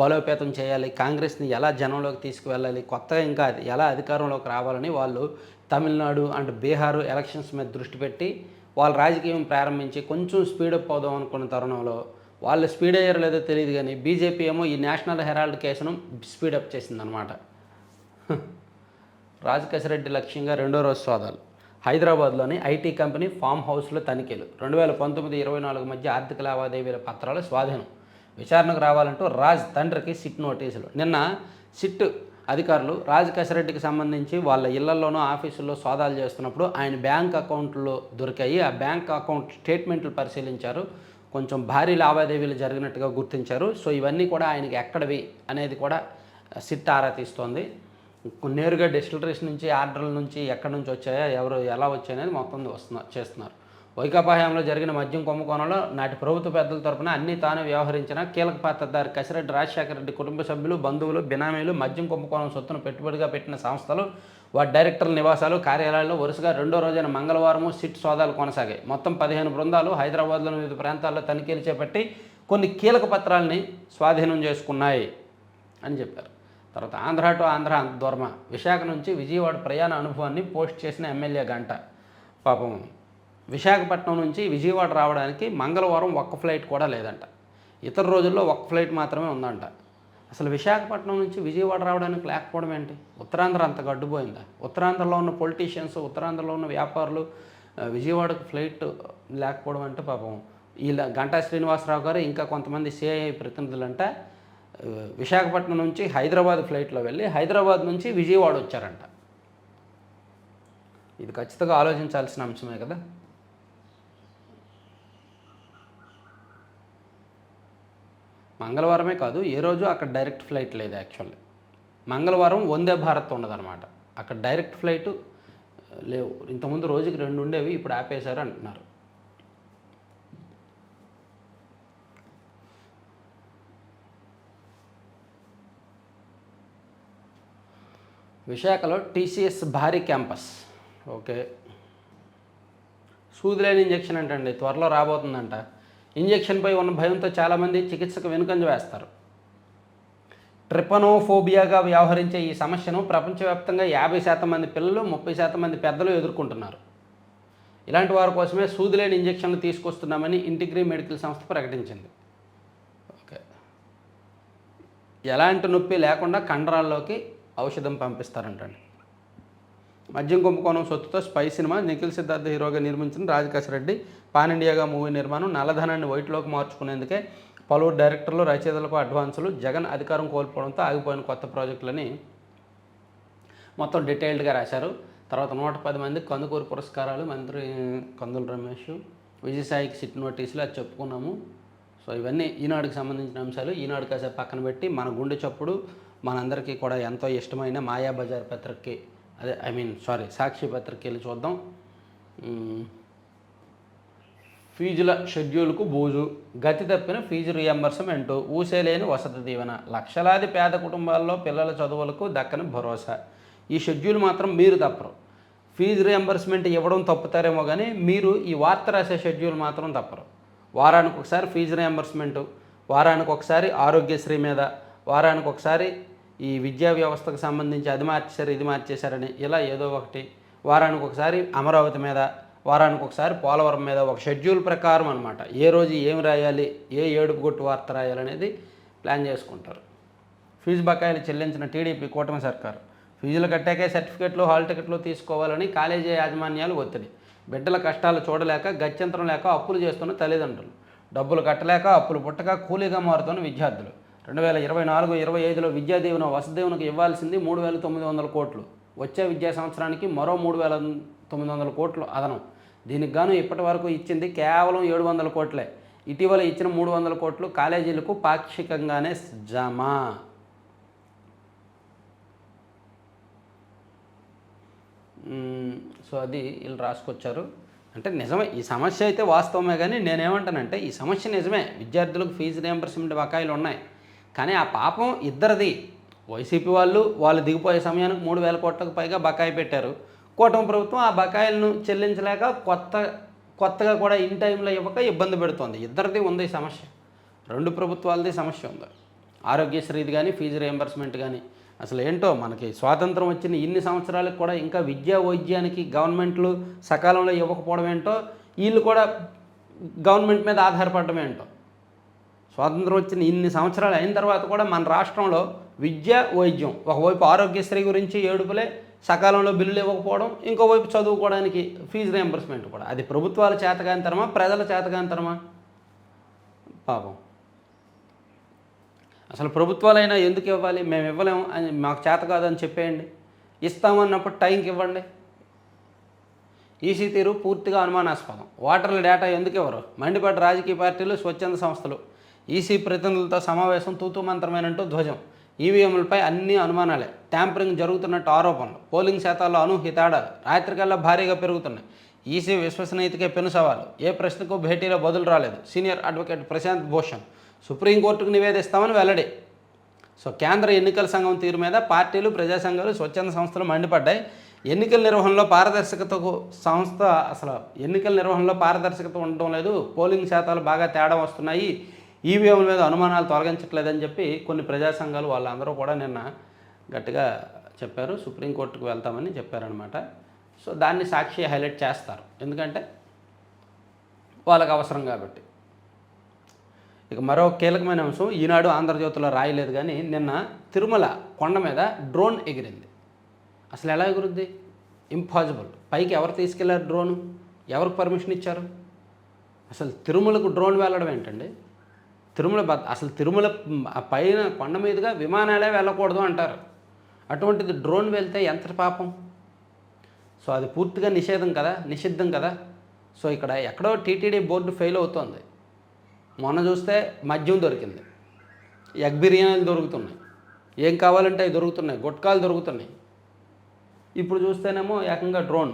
బలోపేతం చేయాలి, కాంగ్రెస్ని ఎలా జనంలోకి తీసుకువెళ్ళాలి, కొత్తగా ఇంకా ఎలా అధికారంలోకి రావాలని వాళ్ళు తమిళనాడు అండ్ బీహార్ ఎలక్షన్స్ మీద దృష్టి పెట్టి వాళ్ళ రాజకీయం ప్రారంభించి కొంచెం స్పీడప్ అవుదాం అనుకున్న తరుణంలో వాళ్ళు స్పీడ్ అయ్యారో లేదో తెలియదు కానీ బీజేపీ ఏమో ఈ నేషనల్ హెరాల్డ్ కేసును స్పీడప్ చేసిందనమాట. రాజకేశరెడ్డి లక్ష్యంగా 2వ రోజు సోదాలు. హైదరాబాద్లోని ఐటీ కంపెనీ ఫామ్ హౌస్లో తనిఖీలు. 2019-24 మధ్య ఆర్థిక లావాదేవీల పత్రాలు స్వాధీనం. విచారణకు రావాలంటూ రాజ్ తండ్రికి సిట్ నోటీసులు. నిన్న సిట్ అధికారులు రాజకేశరెడ్డికి సంబంధించి వాళ్ళ ఇళ్లలోనూ ఆఫీసుల్లో సోదాలు చేస్తున్నప్పుడు ఆయన బ్యాంక్ అకౌంట్లో దొరికాయి. ఆ బ్యాంక్ అకౌంట్ స్టేట్మెంట్లు పరిశీలించారు. కొంచెం భారీ లావాదేవీలు జరిగినట్టుగా గుర్తించారు. సో ఇవన్నీ కూడా ఆయనకి ఎక్కడవి అనేది కూడా సిట్ ఆరా తీస్తోంది. నేరుగా డిస్టిలరీస్ నుంచి ఆర్డర్ల నుంచి ఎక్కడి నుంచి వచ్చాయో ఎవరు ఎలా వచ్చాయనేది మొత్తం చేస్తున్నారు. వైకాపా హయాంలో జరిగిన మద్యం కుంభకోణంలో నాటి ప్రభుత్వ పెద్దల తరపున అన్నీ తాను వ్యవహరించిన కీలక పాత్రధారి కసిరెడ్డి రాజశేఖర రెడ్డి కుటుంబ సభ్యులు, బంధువులు, బినామీలు మద్యం కుంభకోణం సొత్తును పెట్టుబడిగా పెట్టిన సంస్థలు, వాటి డైరెక్టర్ల నివాసాలు, కార్యాలయాల్లో వరుసగా రెండో రోజైన మంగళవారం సిట్ సోదాలు కొనసాగాయి. మొత్తం 15 బృందాలు హైదరాబాద్లోని వివిధ ప్రాంతాల్లో తనిఖీలు చేపట్టి కొన్ని కీలక పత్రాలని స్వాధీనం చేసుకున్నాయి అని చెప్పారు. తర్వాత ఆంధ్ర టు ఆంధ్ర దూరమ విశాఖ నుంచి విజయవాడ ప్రయాణ అనుభవాన్ని పోస్ట్ చేసిన ఎమ్మెల్యే గంట. పాపం విశాఖపట్నం నుంచి విజయవాడ రావడానికి మంగళవారం ఒక్క ఫ్లైట్ కూడా లేదంట. ఇతర రోజుల్లో ఒక్క ఫ్లైట్ మాత్రమే ఉందంట. అసలు విశాఖపట్నం నుంచి విజయవాడ రావడానికి లేకపోవడం ఏంటి? ఉత్తరాంధ్ర అంత గడ్డుపోయిందా? ఉత్తరాంధ్రలో ఉన్న పొలిటీషియన్స్, ఉత్తరాంధ్రలో ఉన్న వ్యాపారులు విజయవాడకు ఫ్లైట్ లేకపోవడం అంటే పాపం ఇలా గంటా శ్రీనివాసరావు గారు ఇంకా కొంతమంది సిఐఐ ప్రతినిధులంట విశాఖపట్నం నుంచి హైదరాబాద్ ఫ్లైట్లో వెళ్ళి హైదరాబాద్ నుంచి విజయవాడ వచ్చారంట. ఇది ఖచ్చితంగా ఆలోచించాల్సిన అంశమే కదా. మంగళవారమే కాదు, ఏ రోజు అక్కడ డైరెక్ట్ ఫ్లైట్ లేదు. యాక్చువల్లీ మంగళవారం వందే భారత్ ఉండదన్నమాట. అక్కడ డైరెక్ట్ ఫ్లైట్ లేవు. ఇంతకుముందు రోజుకి 2 ఉండేవి, ఇప్పుడు ఆపేశారు అంటున్నారు. విశాఖలో టీసీఎస్ భారీ క్యాంపస్. ఓకే, సూదిలేని ఇంజెక్షన్ అంటండి త్వరలో రాబోతుందంట. ఇంజెక్షన్పై ఉన్న భయంతో చాలామంది చికిత్సకు వెనుకంజ వేస్తారు. ట్రిపనోఫోబియాగా వ్యవహరించే ఈ సమస్యను ప్రపంచవ్యాప్తంగా 50% మంది పిల్లలు, 30% మంది పెద్దలు ఎదుర్కొంటున్నారు. ఇలాంటి వారి కోసమే సూదిలేని ఇంజెక్షన్లు తీసుకొస్తున్నామని ఇంటిగ్రీ మెడికల్ సంస్థ ప్రకటించింది. ఓకే, ఎలాంటి నొప్పి లేకుండా కండరాల్లోకి ఔషధం పంపిస్తారంటండి. మద్యం కుంభకోణం సొత్తుతో స్పై సినిమా నిఖిల్ సిద్ధార్థ హీరోగా నిర్మించిన రాజకేశరెడ్డి పాన్ ఇండియాగా మూవీ నిర్మాణం నల్లధనాన్ని వైట్లోకి మార్చుకునేందుకే పలువురు డైరెక్టర్లు, రచయితలకు అడ్వాన్సులు. జగన్ అధికారం కోల్పోవడంతో ఆగిపోయిన కొత్త ప్రాజెక్టులని మొత్తం డీటెయిల్డ్గా రాశారు. తర్వాత 110 మందికి కందుకూరు పురస్కారాలు, మంత్రి కందుల రమేష్, విజయసాయికి సిట్ నోటీసులు, అది చెప్పుకున్నాము. సో ఇవన్నీ ఈనాడుకి సంబంధించిన అంశాలు. ఈనాడు కాసేపు పక్కన పెట్టి మన గుండె చప్పుడు మనందరికీ కూడా ఎంతో ఇష్టమైన మాయాబజార్ పత్రికకి సాక్షి పత్రికకి వెళ్ళి చూద్దాం. ఫీజుల షెడ్యూల్కు బూజు, గతి తప్పిన ఫీజు రియంబర్స్మెంటు, ఊసేలేని వసతి దీవెన, లక్షలాది పేద కుటుంబాల్లో పిల్లల చదువులకు దక్కని భరోసా. ఈ షెడ్యూల్ మాత్రం మీరు తప్పరు. ఫీజు రియంబర్స్మెంట్ ఇవ్వడం తప్పుతారేమో కానీ మీరు ఈ వార్త రాసే షెడ్యూల్ మాత్రం తప్పరు. వారానికి ఒకసారి ఫీజు రియంబర్స్మెంటు, వారానికి ఒకసారి ఆరోగ్యశ్రీ మీద, వారానికి ఒకసారి ఈ విద్యా వ్యవస్థకు సంబంధించి అది మార్చేశారు, ఇది మార్చేశారని ఇలా ఏదో ఒకటి, వారానికి ఒకసారి అమరావతి మీద, వారానికి ఒకసారి పోలవరం మీద, ఒక షెడ్యూల్ ప్రకారం అనమాట. ఏ రోజు ఏమి రాయాలి, ఏ ఏడుపు కొట్టు వార్త రాయాలనేది ప్లాన్ చేసుకుంటారు. ఫీజు బకాయిలు చెల్లించిన టీడీపీ కూటమి సర్కారు ఫీజులు కట్టాకే సర్టిఫికెట్లు, హాల్ టికెట్లు తీసుకోవాలని కాలేజీ యాజమాన్యాలు ఒత్తిడి. బిడ్డల కష్టాలు చూడలేక, గత్యంతరం లేక అప్పులు చేస్తున్న తల్లిదండ్రులు, డబ్బులు కట్టలేక, అప్పులు పుట్టక కూలీగా మారుతున్న విద్యార్థులు. 2024-25లో విద్యా దీవెన, వసతి దీవెనకు ఇవ్వాల్సింది 3,900 కోట్లు. వచ్చే విద్యా సంవత్సరానికి మరో 3,900 కోట్లు అదనం. దీనికి గాను ఇప్పటి వరకు ఇచ్చింది కేవలం 700 కోట్లే. ఇటీవల ఇచ్చిన 300 కోట్లు కాలేజీలకు పాక్షికంగానే జమ. సో అది వీళ్ళు రాసుకొచ్చారు. అంటే నిజమే, ఈ సమస్య అయితే వాస్తవమే. కానీ నేనేమంటానంటే ఈ సమస్య నిజమే, విద్యార్థులకు ఫీజు రియంబర్స్మెంట్ బకాయిలు ఉన్నాయి. కానీ ఆ పాపం ఇద్దరిది. వైసీపీ వాళ్ళు దిగిపోయే సమయానికి 3,000 కోట్లకు పైగా బకాయి పెట్టారు. కూటమి ప్రభుత్వం ఆ బకాయిలను చెల్లించలేక కొత్తగా కూడా ఇన్ టైంలో ఇవ్వక ఇబ్బంది పెడుతోంది. ఇద్దరిది ఉంది ఈ సమస్య, 2 ప్రభుత్వాలది సమస్య ఉంది. ఆరోగ్యశ్రీది కానీ, ఫీజు రియంబర్స్మెంట్ కానీ. అసలు ఏంటో మనకి స్వాతంత్రం వచ్చిన ఇన్ని సంవత్సరాలకు కూడా ఇంకా విద్యా వైద్యానికి గవర్నమెంట్లు సకాలంలో ఇవ్వకపోవడం ఏంటో, వీళ్ళు కూడా గవర్నమెంట్ మీద ఆధారపడడం ఏంటో. స్వాతంత్రం వచ్చిన ఇన్ని సంవత్సరాలు అయిన తర్వాత కూడా మన రాష్ట్రంలో విద్య, వైద్యం, ఒకవైపు ఆరోగ్యశ్రీ గురించి ఏడుపులే, సకాలంలో బిల్లులు ఇవ్వకపోవడం, ఇంకోవైపు చదువుకోవడానికి ఫీజు రియంబర్స్మెంట్ కూడా. అది ప్రభుత్వాల చేతకాంతరమా, ప్రజల చేతకాంతరమా? పాపం. అసలు ప్రభుత్వాలైనా ఎందుకు ఇవ్వాలి? మేము ఇవ్వలేము అని, మాకు చేత కాదని చెప్పేయండి. ఇస్తామన్నప్పుడు టైంకి ఇవ్వండి. ఈసీ తీరు పూర్తిగా అనుమానాస్పదం. ఓటర్ల డేటా ఎందుకు ఇవ్వరు? మండిపడ్డ రాజకీయ పార్టీలు, స్వచ్ఛంద సంస్థలు. ఈసీ ప్రతినిధులతో సమావేశం తూతూ మంత్రమేనంటూ ధ్వజం. ఈవీఎంలపై అన్ని అనుమానాలే, ట్యాంపరింగ్ జరుగుతున్నట్టు ఆరోపణలు, పోలింగ్ శాతాల్లో అనూహ్య తేడాలు, రాత్రికల్లా భారీగా పెరుగుతున్నాయి. ఈసీ విశ్వసనీయతకే పెను సవాలు, ఏ ప్రశ్నకు భేటీలో బదులు రాలేదు. సీనియర్ అడ్వకేట్ ప్రశాంత్ భూషణ్ సుప్రీంకోర్టుకు నివేదిస్తామని వెల్లడి. సో కేంద్ర ఎన్నికల సంఘం తీరు మీద పార్టీలు, ప్రజా సంఘాలు, స్వచ్ఛంద సంస్థలు మండిపడ్డాయి. ఎన్నికల నిర్వహణలో పారదర్శకతకు అసలు ఎన్నికల నిర్వహణలో పారదర్శకత ఉండటం లేదు, పోలింగ్ శాతాలు బాగా తేడా వస్తున్నాయి, ఈవీఎంల మీద అనుమానాలు తొలగించట్లేదని చెప్పి కొన్ని ప్రజా సంఘాలు వాళ్ళందరూ కూడా నిన్న గట్టిగా చెప్పారు. సుప్రీంకోర్టుకు వెళ్తామని చెప్పారనమాట. సో దాన్ని సాక్షి హైలైట్ చేస్తారు, ఎందుకంటే వాళ్ళకి అవసరం కాబట్టి. ఇక మరో కీలకమైన అంశం ఈనాడు ఆంధ్రజ్యోతిలో రాయలేదు కానీ నిన్న తిరుమల కొండ మీద డ్రోన్ ఎగిరింది. అసలు ఎలా ఎగురుద్ది? ఇంపాసిబుల్. పైకి ఎవరు తీసుకెళ్లారు డ్రోను? ఎవరికి పర్మిషన్ ఇచ్చారు? అసలు తిరుమలకు డ్రోన్ వెళ్ళడం ఏంటండి? అసలు తిరుమల పైన కొండ మీదుగా విమానాలే వెళ్ళకూడదు అంటారు. అటువంటిది డ్రోన్ వెళ్తే ఎంత పాపం. సో అది పూర్తిగా నిషిద్ధం కదా. సో ఇక్కడ ఎక్కడో టీటీడీ బోర్డు ఫెయిల్ అవుతోంది. మొన్న చూస్తే మద్యం దొరికింది, ఎగ్ బిర్యానీలు దొరుకుతున్నాయి, ఏం కావాలంటే అవి దొరుకుతున్నాయి, గుట్కాలు దొరుకుతున్నాయి. ఇప్పుడు చూస్తేనేమో ఏకంగా డ్రోన్.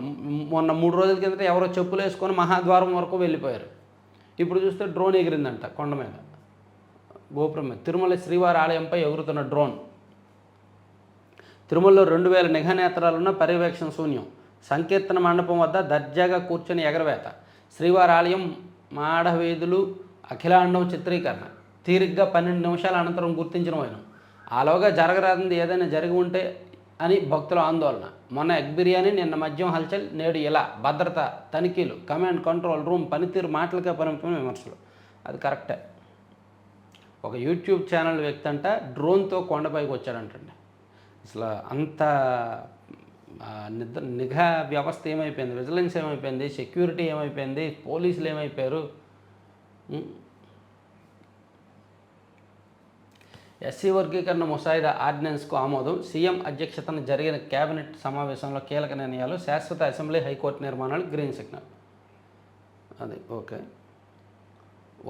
మొన్న 3 రోజుల కిందట ఎవరో చెప్పులు వేసుకొని మహాద్వారం వరకు వెళ్ళిపోయారు. ఇప్పుడు చూస్తే డ్రోన్ ఎగిరిందంట కొండ మీద, గోపురం మీద. తిరుమల శ్రీవారి ఆలయంపై ఎగురుతున్న డ్రోన్. తిరుమలలో 2000 నిఘా నేత్రాలున్న పర్యవేక్షణ శూన్యం. సంకీర్తన మండపం వద్ద దర్జాగా కూర్చొని ఎగరవేత. శ్రీవారి ఆలయం మాడవీధులు అఖిలాండం చిత్రీకరణ. తీరిగ్గా 12 నిమిషాల అనంతరం గుర్తించిన వైనం. ఆలోగా జరగరాంది ఏదైనా జరిగి ఉంటే అని భక్తుల ఆందోళన. మొన్న ఎగ్ బిర్యానీ, నిన్న మద్యం హల్చల్, నేడు ఇలా భద్రత, తనిఖీలు, కమాండ్ కంట్రోల్ రూమ్ పనితీరు మాటలకే పరిమితమైన విమర్శలు. అది కరెక్టే. ఒక యూట్యూబ్ ఛానల్ వ్యక్తి అంట డ్రోన్తో కొండపైకి వచ్చాడంటండి. అసలు అంత నిఘా వ్యవస్థ ఏమైపోయింది, విజిలెన్స్ ఏమైపోయింది, సెక్యూరిటీ ఏమైపోయింది, పోలీసులు ఏమైపోయారు. ఎస్సీ వర్గీకరణ ముసాయిదా ఆర్డినెన్స్కు ఆమోదం. సీఎం అధ్యక్షతన జరిగిన కేబినెట్ సమావేశంలో కీలక నిర్ణయాలు. శాశ్వత అసెంబ్లీ, హైకోర్టు నిర్మాణాలు గ్రీన్ సిగ్నల్. అది ఓకే.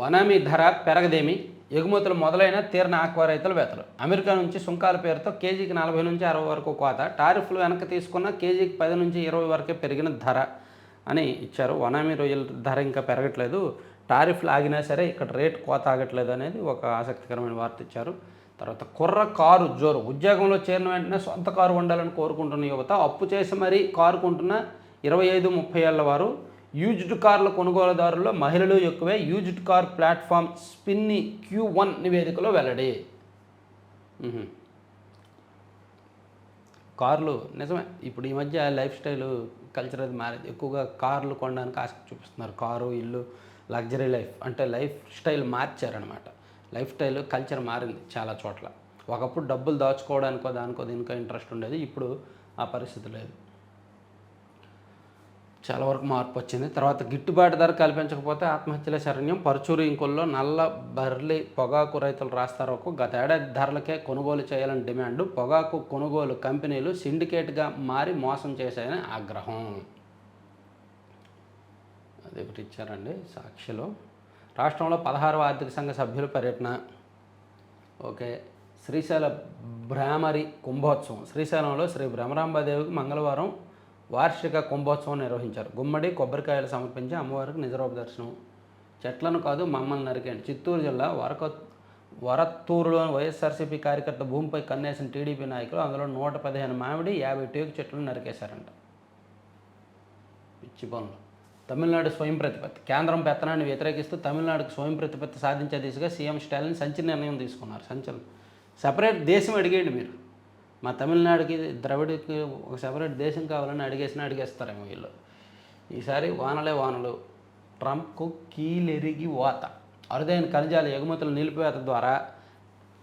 వనామీ ధర పెరగదేమి. ఎగుమతులు మొదలైన తీరన ఆక్వా రైతుల వేతలు. అమెరికా నుంచి సుంకాల పేరుతో కేజీకి 40 నుంచి 60 వరకు కోత. టారిఫ్లు వెనక్కి తీసుకున్న కేజీకి 10 నుంచి 20 వరకే పెరిగిన ధర అని ఇచ్చారు. వనామీ రొయ్యల ధర ఇంకా పెరగట్లేదు, టారిఫ్లు ఆగినా సరే ఇక్కడ రేట్ కోత ఆగట్లేదు అనేది ఒక ఆసక్తికరమైన వార్త ఇచ్చారు. తర్వాత కుర్ర కారు జోరు. ఉద్యోగంలో చేరిన వెంటనే సొంత కారు ఉండాలని కోరుకుంటున్న యువత అప్పు చేసి మరీ కారు కొంటున్న 25-30 ఏళ్ల వారు. యూజ్డ్ కార్ల కొనుగోలుదారుల్లో మహిళలు ఎక్కువే. యూజ్డ్ కార్ ప్లాట్ఫామ్ స్పిన్ని Q1 నివేదికలో వెల్లడి. కార్లు నిజమే, ఇప్పుడు ఈ మధ్య లైఫ్ స్టైల్ కల్చర్ అది మారేది. ఎక్కువగా కార్లు కొనడానికి ఆసక్తి చూపిస్తున్నారు. కారు, ఇల్లు, లగ్జరీ లైఫ్ అంటే లైఫ్ స్టైల్ మార్చారనమాట. లైఫ్ స్టైల్ కల్చర్ మారింది చాలా చోట్ల. ఒకప్పుడు డబ్బులు దాచుకోవడానికో దానికో దీనికో ఇంట్రెస్ట్ ఉండేది, ఇప్పుడు ఆ పరిస్థితి లేదు. చాలా వరకు మార్పు వచ్చింది. తర్వాత గిట్టుబాటు ధర కల్పించకపోతే ఆత్మహత్యల శరణ్యం. పరుచూరు ఇంకుల్లో నల్ల బర్లీ పొగాకు రైతులు రాస్తారోకు. గత ఏడాది ధరలకే కొనుగోలు చేయాలని డిమాండ్. పొగాకు కొనుగోలు కంపెనీలు సిండికేట్గా మారి మోసం చేశాయని ఆగ్రహం. అది ఒకటి ఇచ్చారండి సాక్షిలో. రాష్ట్రంలో 16వ ఆర్థిక సంఘ సభ్యుల పర్యటన. ఓకే. శ్రీశైల భ్రామరి కుంభోత్సవం. శ్రీశైలంలో శ్రీ భ్రమరాంబాదేవికి మంగళవారం వార్షిక కుంభోత్సవం నిర్వహించారు. గుమ్మడి, కొబ్బరికాయలు సమర్పించి అమ్మవారికి నిజరూప దర్శనం. చెట్లను కాదు మమ్మల్ని నరికేయండి. చిత్తూరు జిల్లా వరత్తూరులోని వైఎస్ఆర్సీపీ కార్యకర్త భూమిపై కన్నేసిన టీడీపీ నాయకులు అందులో 115 మామిడి, 50 టేకు చెట్లను నరికేశారంట. పిచ్చి పనులు. తమిళనాడు స్వయం ప్రతిపత్తి. కేంద్రం పెత్తనాన్ని వ్యతిరేకిస్తూ తమిళనాడుకు స్వయం ప్రతిపత్తి సాధించే దిశగా సీఎం స్టాలిన్ సంచలన నిర్ణయం తీసుకున్నారు. సెపరేట్ దేశం అడిగేయండి మీరు. మా తమిళనాడుకి, ద్రవిడికి ఒక సెపరేట్ దేశం కావాలని అడిగేస్తారేమో వీళ్ళు. ఈసారి వానలు. ట్రంప్కు కీలెరిగి వాత. అరుదైన ఖనిజాల ఎగుమతుల నిలిపివేత ద్వారా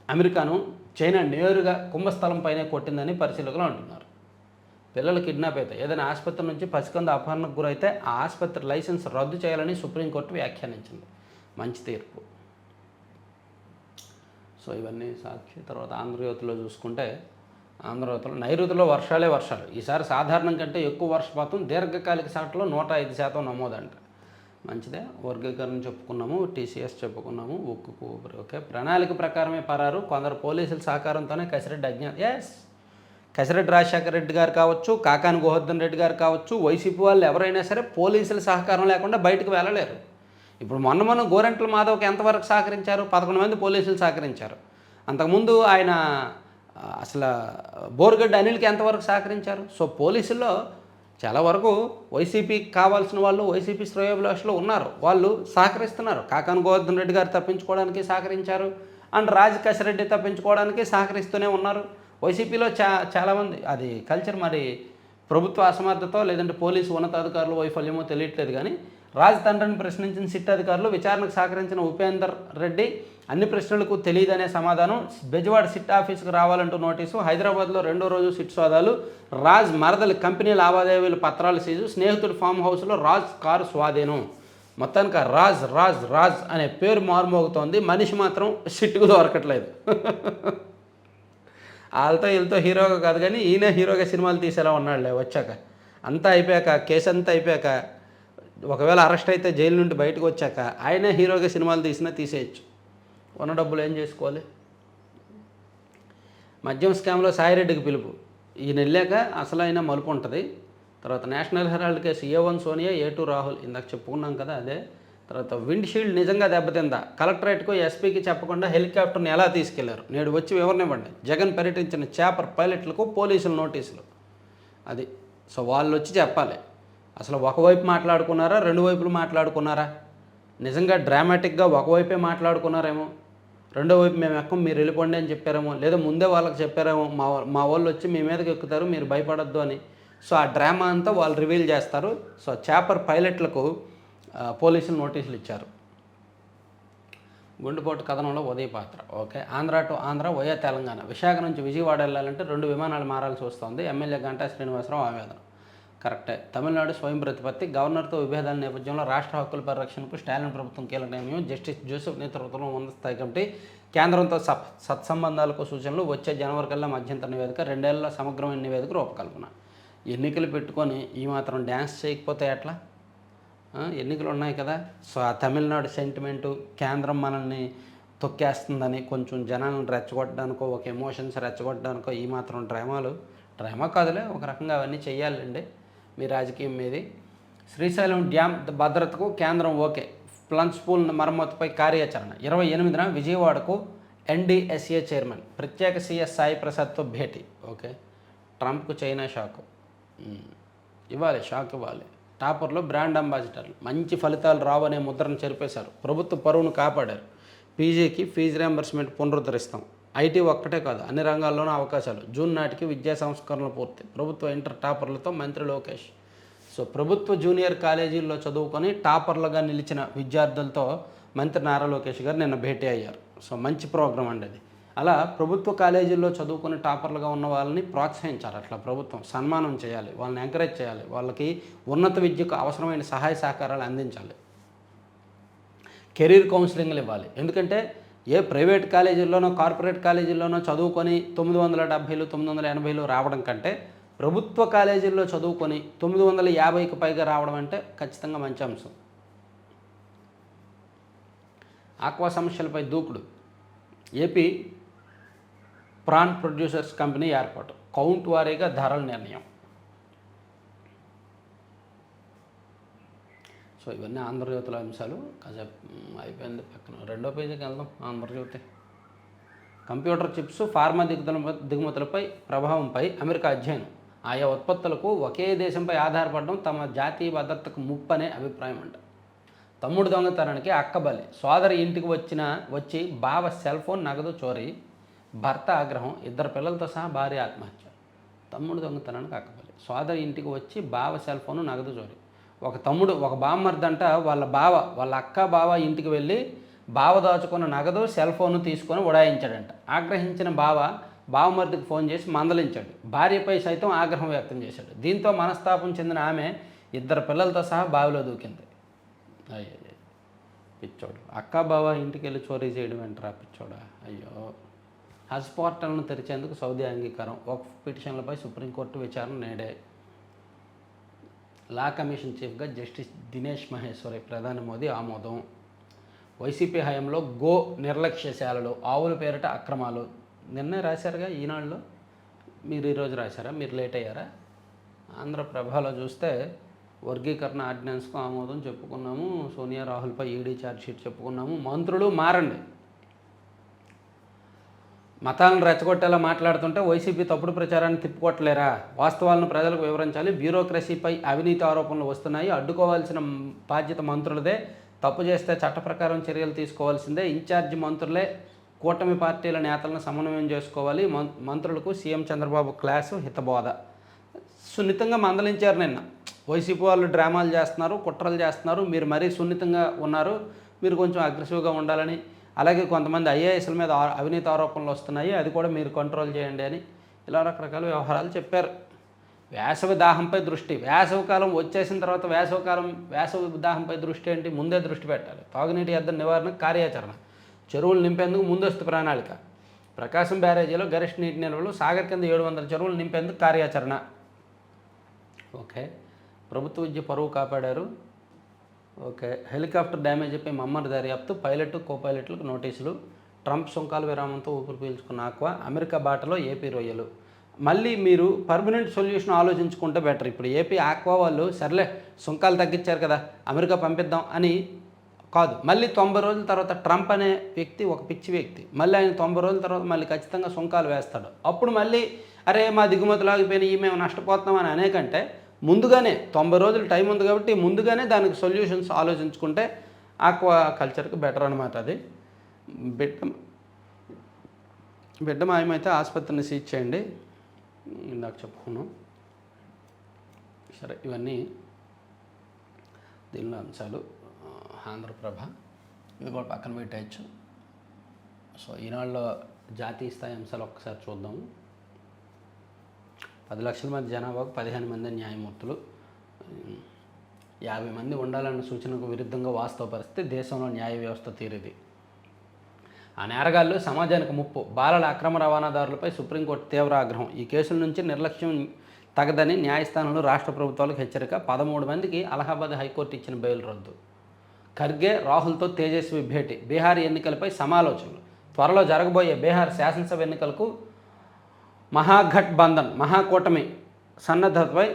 అమెరికాను చైనా నేరుగా కుంభస్థలంపైనే కొట్టిందని పరిశీలకులు అంటున్నారు. పిల్లలు కిడ్నాప్ అయితే ఏదైనా ఆసుపత్రి నుంచి పసికంద అపహరణకు గురైతే ఆ ఆసుపత్రి లైసెన్స్ రద్దు చేయాలని సుప్రీంకోర్టు వ్యాఖ్యానించింది. మంచి తీర్పు. సో ఇవన్నీ సాక్షి. తర్వాత ఆంధ్రజ్యోతిలో చూసుకుంటే, ఆంధ్రజ్యోతిలో నైరుతిలో వర్షాలు. ఈసారి సాధారణం కంటే ఎక్కువ వర్షపాతం. దీర్ఘకాలిక సగటులో 105% నమోదంట. మంచిదే. వర్గీకరణ చెప్పుకున్నాము, టీసీఎస్ చెప్పుకున్నాము, ఉక్కుకు ఓకే. ప్రణాళిక ప్రకారమే పరారు, కొందరు పోలీసుల సహకారంతోనే కసిరెడ్డి ఎస్ కసిరెడ్డి రాజశేఖర రెడ్డి గారు కావచ్చు, కాకాని గోవర్ధన్ రెడ్డి గారు కావచ్చు, వైసీపీ వాళ్ళు ఎవరైనా సరే పోలీసుల సహకారం లేకుండా బయటకు వెళ్ళలేరు. ఇప్పుడు మొన్న గోరంట్ల మాధవ్కి ఎంతవరకు సహకరించారు? 11 మంది పోలీసులు సహకరించారు. అంతకుముందు ఆయన అసలు బోరుగడ్డ అనిల్కి ఎంతవరకు సహకరించారు? సో పోలీసుల్లో చాలా వరకు వైసీపీకి కావాల్సిన వాళ్ళు వైసీపీ శ్రేయోభిలాషులు ఉన్నారు, వాళ్ళు సహకరిస్తున్నారు. కాకాని గోవర్ధన్ రెడ్డి గారు తప్పించుకోవడానికి సహకరించారు, అండ్ కసిరెడ్డి తప్పించుకోవడానికి సహకరిస్తూనే ఉన్నారు. వైసీపీలో చాలామంది అది కల్చర్, మరి ప్రభుత్వ అసమర్థతో లేదంటే పోలీసు ఉన్నతాధికారులు వైఫల్యమో తెలియట్లేదు, కానీ రాజ్ తండ్రిని ప్రశ్నించిన సిట్ అధికారులు విచారణకు సహకరించిన ఉపేందర్ రెడ్డి అన్ని ప్రశ్నలకు తెలియదనే సమాధానం, బెజవాడ సిట్ ఆఫీసుకు రావాలంటూ నోటీసు, హైదరాబాద్లో 2వ రోజు సిట్ సోదాలు, రాజ్ మరదలి కంపెనీ లావాదేవీల పత్రాలు సీజు, స్నేహితుడి ఫామ్ హౌస్లో రాజ్ కారు స్వాధీనం. మొత్తానికి రాజ్ రాజ్ రాజ్ అనే పేరు మారుమోగుతోంది, మనిషి మాత్రం సిట్టుకు దొరకట్లేదు. వాళ్ళతో వీళ్ళతో హీరోగా కాదు, కానీ ఈయన హీరోగా సినిమాలు తీసేలా ఉన్నాడులే వచ్చాక. అంతా అయిపోయాక, కేసు అంతా అయిపోయాక, ఒకవేళ అరెస్ట్ అయితే జైలు నుండి బయటకు వచ్చాక ఆయనే హీరోగా సినిమాలు తీసినా తీసేయచ్చు. ఉన్న డబ్బులు ఏం చేసుకోవాలి? మద్యం స్కామ్లో సాయిరెడ్డికి పిలుపు, ఈయన వెళ్ళాక అసలైన మలుపు ఉంటుంది. తర్వాత National Herald case A1 Sonia, A2 Rahul, ఇందాక చెప్పుకున్నాం కదా అదే. తర్వాత విండ్ షీల్డ్ నిజంగా దెబ్బతిందా? కలెక్టరేట్కు ఎస్పీకి చెప్పకుండా హెలికాప్టర్ని ఎలా తీసుకెళ్లారు? నేడు వచ్చి వివరణ ఇవ్వండి. జగన్ పర్యటించిన చేపర్ పైలట్లకు పోలీసులు నోటీసులు. అది సో వాళ్ళు వచ్చి చెప్పాలి. అసలు ఒకవైపు మాట్లాడుకున్నారా, రెండు వైపులు మాట్లాడుకున్నారా? నిజంగా డ్రామాటిక్గా ఒకవైపే మాట్లాడుకున్నారేమో, రెండో వైపు మేము ఎక్కం మీరు వెళ్ళిపోండి అని చెప్పారేమో, లేదా ముందే వాళ్ళకి చెప్పారేమో మా వాళ్ళు వచ్చి మీ మీదకి ఎక్కుతారు మీరు భయపడద్దు అని. సో ఆ డ్రామా అంతా వాళ్ళు రివీల్ చేస్తారు. సో చేపర్ పైలట్లకు పోలీసులు నోటీసులు ఇచ్చారు. గుండెపోటు కథనంలో ఉదయ పాత్ర okay. Andhra to Andhra via Telangana, Visakha నుంచి విజయవాడ వెళ్ళాలంటే 2 విమానాలు మారాల్సి వస్తుంది. ఎమ్మెల్యే గంటా శ్రీనివాసరావు ఆవేదన. కరెక్టే. తమిళనాడు స్వయం ప్రతిపత్తి, గవర్నర్తో విభేదాల నేపథ్యంలో రాష్ట్ర హక్కుల పరిరక్షణకు స్టాలిన్ ప్రభుత్వం కీలక నిర్ణయం. జస్టిస్ జోసెఫ్ నేతృత్వంలో ఉన్నత స్థాయి కమిటీ కేంద్రంతో సత్సంబంధాలకు సూచనలు. వచ్చే జనవరి కల్లా మధ్యంతర నివేదిక, 2 ఏళ్ల సమగ్రమైన నివేదిక రూపకల్పన. ఎన్నికలు పెట్టుకొని ఈ మాత్రం డ్యాన్స్ చేయకపోతే ఎట్లా? ఎన్నికలు ఉన్నాయి కదా. సో ఆ తమిళనాడు సెంటిమెంటు, కేంద్రం మనల్ని తొక్కేస్తుందని కొంచెం జనాలను రెచ్చగొట్టడానికో, ఒక ఎమోషన్స్ రెచ్చగొట్టడానికో ఈ మాత్రం డ్రామా కాదులే, ఒక రకంగా అవన్నీ చెయ్యాలండి మీ రాజకీయం మీది. శ్రీశైలం డ్యామ్ భద్రతకు కేంద్రం ఓకే. ప్లంజ్ పూల్ మరమ్మతుపై కార్యాచరణ. 28న విజయవాడకు NDSA చైర్మన్ ప్రత్యేక CS సాయి ప్రసాద్తో భేటీ. ఓకే. ట్రంప్కు చైనా షాక్ ఇవ్వాలి, షాక్ ఇవ్వాలి. టాపర్లో బ్రాండ్ అంబాసిడర్లు మంచి ఫలితాలు రావనే ముద్రను చెరిపేశారు. ప్రభుత్వ పరువును కాపాడారు. పీజీకి ఫీజు రియంబర్స్మెంట్ పునరుద్ధరిస్తాం. IT ఒక్కటే కాదు, అన్ని రంగాల్లోనూ అవకాశాలు. జూన్ నాటికి విద్యా సంస్కరణలు పూర్తి. ప్రభుత్వ ఇంటర్ టాపర్లతో మంత్రి లోకేష్. సో ప్రభుత్వ జూనియర్ కాలేజీల్లో చదువుకొని టాపర్లుగా నిలిచిన విద్యార్థులతో మంత్రి నారా లోకేష్ గారు నిన్న భేటీ అయ్యారు. సో మంచి ప్రోగ్రాం అండి అది. అలా ప్రభుత్వ కాలేజీల్లో చదువుకుని టాపర్లుగా ఉన్న వాళ్ళని ప్రోత్సహించాలి. అట్లా ప్రభుత్వం సన్మానం చేయాలి, వాళ్ళని ఎంకరేజ్ చేయాలి, వాళ్ళకి ఉన్నత విద్యకు అవసరమైన సహాయ సహకారాలు అందించాలి. కెరీర్ కౌన్సిలింగ్లు ఇవ్వాలి. ఎందుకంటే ఏ ప్రైవేట్ కాలేజీల్లోనో కార్పొరేట్ కాలేజీల్లోనో చదువుకొని 970, 980 రావడం కంటే ప్రభుత్వ కాలేజీల్లో చదువుకొని 950కి పైగా రావడం అంటే ఖచ్చితంగా మంచి అంశం. ఆక్వా సమస్యలపై దూకుడు. ఏపీ ప్రాన్ ప్రొడ్యూసర్స్ కంపెనీ ఏర్పాటు. కౌంట్ వారీగా ధరల నిర్ణయం. సో ఇవన్నీ ఆంధ్రజ్యోతిలో అంశాలు. కాసేపు అయిపోయింది, పక్కన 2వ పేజీకి వెళ్దాం. Andhra Jyothi. Computer chips, pharma దిగుమతులపై ప్రభావంపై America అధ్యయనం. ఆయా ఉత్పత్తులకు ఒకే దేశంపై ఆధారపడడం తమ జాతీయ భద్రతకు ముప్పు అనే అభిప్రాయం అంట. తమ్ముడు దొంగతనానికి అక్కబలి. సోదరి ఇంటికి వచ్చి బావ సెల్ ఫోన్, నగదు చోరీ. భర్త ఆగ్రహం. 2 పిల్లలతో సహా భార్య ఆత్మహత్య. తమ్ముడు దొంగతనానికి అక్కబలి. సోదరి ఇంటికి వచ్చి బావ సెల్ ఫోను, నగదు చోరీ. ఒక బామ్మర్దంట వాళ్ళ అక్క బావ ఇంటికి వెళ్ళి బావ దాచుకున్న నగదు, సెల్ ఫోను తీసుకొని ఉడాయించాడంట. ఆగ్రహించిన బావమర్దికి ఫోన్ చేసి మందలించాడు. భార్యపై సైతం ఆగ్రహం వ్యక్తం చేశాడు. దీంతో మనస్తాపం చెందిన ఆమె 2 పిల్లలతో సహా బావిలో దూకింది. అయ్యో పిచ్చోడు. అక్క బావ ఇంటికి వెళ్ళి చోరీ చేయడం ఏంట్రా పిచ్చోడా. అయ్యో. హజ్ పోర్టల్ను తెరిచేందుకు సౌదీ అంగీకారం. వక్ఫ్ పిటిషన్లపై సుప్రీంకోర్టు విచారణ నేడే. లా కమిషన్ చీఫ్గా జస్టిస్ దినేష్ మహేశ్వరి, ప్రధాని మోదీ ఆమోదం. వైసీపీ హయాంలో గో నిర్లక్ష్యశాలలు, ఆవుల పేరిట అక్రమాలు. నిన్నే రాశారుగా ఈనాడులో, మీరు ఈరోజు రాశారా? మీరు లేట్ అయ్యారా? ఆంధ్రప్రభలో చూస్తే వర్గీకరణ ఆర్డినెన్స్కు ఆమోదం చెప్పుకున్నాము, సోనియా రాహుల్పై ఈడీ ఛార్జ్షీట్ చెప్పుకున్నాము. మంత్రులు మారండి. మతాలను రెచ్చగొట్టేలా మాట్లాడుతుంటే వైసీపీ తప్పుడు ప్రచారాన్ని తిప్పుకోవట్లేరా? వాస్తవాలను ప్రజలకు వివరించాలి. బ్యూరోక్రసీపై అవినీతి ఆరోపణలు వస్తున్నాయి, అడ్డుకోవాల్సిన బాధ్యత మంత్రులదే. తప్పు చేస్తే చట్ట ప్రకారం చర్యలు తీసుకోవాల్సిందే. ఇన్ఛార్జి మంత్రులే కూటమి పార్టీల నేతలను సమన్వయం చేసుకోవాలి. మంత్రులకు సీఎం చంద్రబాబు క్లాసు హితబోధ. సున్నితంగా మందలించారు నిన్న. వైసీపీ వాళ్ళు డ్రామాలు చేస్తున్నారు, కుట్రలు చేస్తున్నారు, మీరు మరీ సున్నితంగా ఉన్నారు, మీరు కొంచెం అగ్రెసివ్గా ఉండాలని. అలాగే కొంతమంది ఐఏఎస్ల మీద అవినీతి ఆరోపణలు వస్తున్నాయి, అది కూడా మీరు కంట్రోల్ చేయండి అని ఇలా రకరకాల వ్యవహారాలు చెప్పారు. వేసవి దాహంపై దృష్టి. వేసవికాలం వచ్చేసిన తర్వాత వేసవి దాహంపై దృష్టి ఏంటి? ముందే దృష్టి పెట్టాలి. తాగునీటి ఎద్దడి నివారణకు కార్యాచరణ. చెరువులు నింపేందుకు ముందస్తు ప్రణాళిక. ప్రకాశం బ్యారేజీలో గరిష్ట నీటి నిల్వలు. సాగర్ కింద 700 చెరువులు నింపేందుకు కార్యాచరణ. ఓకే. ప్రభుత్వ విద్య పరువు కాపాడారు. ఓకే. హెలికాప్టర్ డ్యామేజీపై మమ్మర్ దర్యాప్తు. పైలట్, కోపైలట్లకు నోటీసులు. ట్రంప్ సుంకాల విరామంతో ఊపిరి పీల్చుకున్న ఆక్వా. అమెరికా బాటలో ఏపీ రొయ్యలు. మళ్ళీ మీరు పర్మనెంట్ సొల్యూషన్ ఆలోచించుకుంటే బెటర్. ఇప్పుడు ఏపీ ఆక్వా వాళ్ళు సర్లే సుంకాలు తగ్గించారు కదా, అమెరికా పంపిద్దాం అని కాదు. మళ్ళీ 90 రోజుల తర్వాత ట్రంప్ అనే వ్యక్తి ఒక పిచ్చి వ్యక్తి, మళ్ళీ ఆయన 90 రోజుల తర్వాత మళ్ళీ ఖచ్చితంగా సుంకాలు వేస్తాడు. అప్పుడు మళ్ళీ అరే మా దిగుమతులు ఆగిపోయినాయి, మేము నష్టపోతున్నామని అనేకంటే ముందుగానే 90 రోజులు టైం ఉంది కాబట్టి ముందుగానే దానికి సొల్యూషన్స్ ఆలోచించుకుంటే ఆక్వా కల్చర్కి బెటర్ అనమాట. అది బిడ్డ మాయమైతే ఆసుపత్రిని సీజ్ చేయండి, ఇందాక చెప్పుకున్నాం. సరే, ఇవన్నీ దీనిలో అంశాలు. ఆంధ్రప్రభ ఇది కూడా పక్కన పెట్టవచ్చు. సో ఈనాడులో జాతీయ స్థాయి అంశాలు ఒక్కసారి చూద్దాము. 10 లక్షల మంది జనాభాకు 15 మంది న్యాయమూర్తులు, 50 మంది ఉండాలన్న సూచనకు విరుద్ధంగా వాస్తవ పరిస్థితి. దేశంలో న్యాయ వ్యవస్థ తీరిది. ఆ నేరగాళ్ళు సమాజానికి ముప్పు. బాలల అక్రమ రవాణాదారులపై సుప్రీంకోర్టు తీవ్ర ఆగ్రహం. ఈ కేసుల నుంచి నిర్లక్ష్యం తగదని న్యాయస్థానంలో రాష్ట్ర ప్రభుత్వాలకు హెచ్చరిక. 13 మందికి అలహాబాద్ హైకోర్టు ఇచ్చిన బెయిల్ రద్దు. ఖర్గే, రాహుల్తో తేజస్వి భేటీ. బీహార్ ఎన్నికలపై సమాలోచనలు. త్వరలో జరగబోయే బీహార్ శాసనసభ ఎన్నికలకు మహాగఠబంధన్, మహాకూటమి సన్నద్ధతపై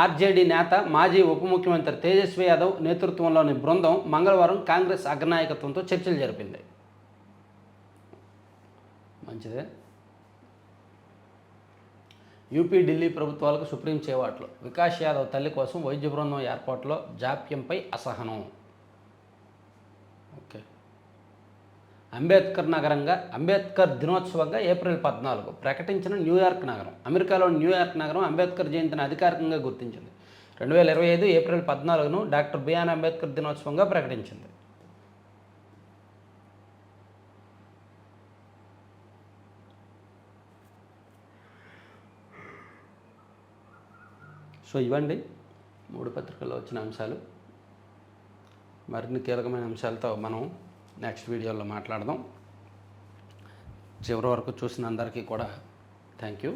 ఆర్జేడీ నేత, మాజీ ఉప ముఖ్యమంత్రి తేజస్వి యాదవ్ నేతృత్వంలోని బృందం మంగళవారం కాంగ్రెస్ అగ్రనాయకత్వంతో చర్చలు జరిపింది. మంచిదే. యూపీ, ఢిల్లీ ప్రభుత్వాలకు సుప్రీం చేవాట్లు. వికాస్ యాదవ్ తల్లి కోసం వైద్య బృందం ఏర్పాటులో జాప్యంపై అసహనం. ఓకే. అంబేద్కర్ దినోత్సవంగా ఏప్రిల్ 14 ప్రకటించిన న్యూయార్క్ నగరం. అమెరికాలోని న్యూయార్క్ నగరం అంబేద్కర్ జయంతిని అధికారికంగా గుర్తించింది. 2025 ఏప్రిల్ 14ను డాక్టర్ బిఆర్ అంబేద్కర్ దినోత్సవంగా ప్రకటించింది. సో ఇవ్వండి 3 పత్రికల్లో వచ్చిన అంశాలు. మరిన్ని కీలకమైన అంశాలతో మనం నెక్స్ట్ వీడియోలో మాట్లాడదాం. చివరి వరకు చూసిన అందరికీ కూడా థ్యాంక్ యూ.